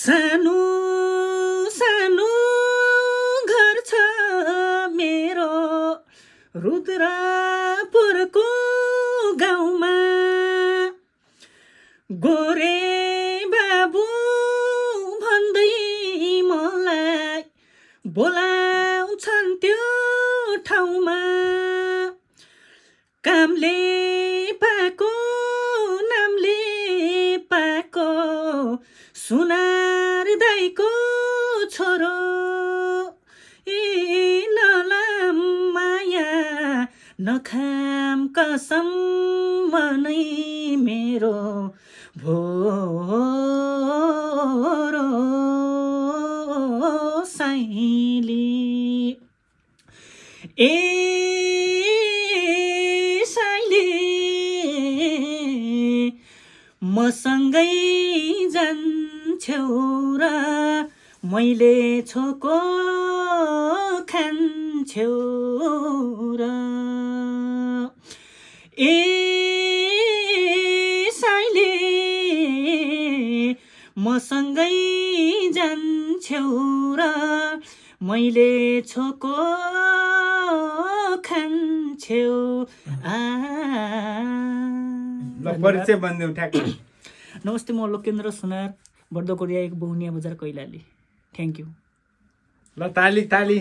सानो सानो घर छ मेरो रुद्रपुरको गाउँमा गोरे बाबु भन्दै मलाई बोलाउँछन् त्यो ठाउँमा कामले पाएको नामले पाएको सुनार दाइको छोरो नलाम माया नखाम कसम नै मेरो भोरो साइली साइली मसँगै जान्छौ र मैले छोको खान्छौ र साइली मसँगै जान्छौ र मैले छोको खान्छौ परिचय बन्दिउँ ठ्याक्क। नमस्ते, म लोकेन्द्र सुनार, बढ्दो कोरिया एक बहुनिया बजार कैलाली। Thank you. ल ताली ताली।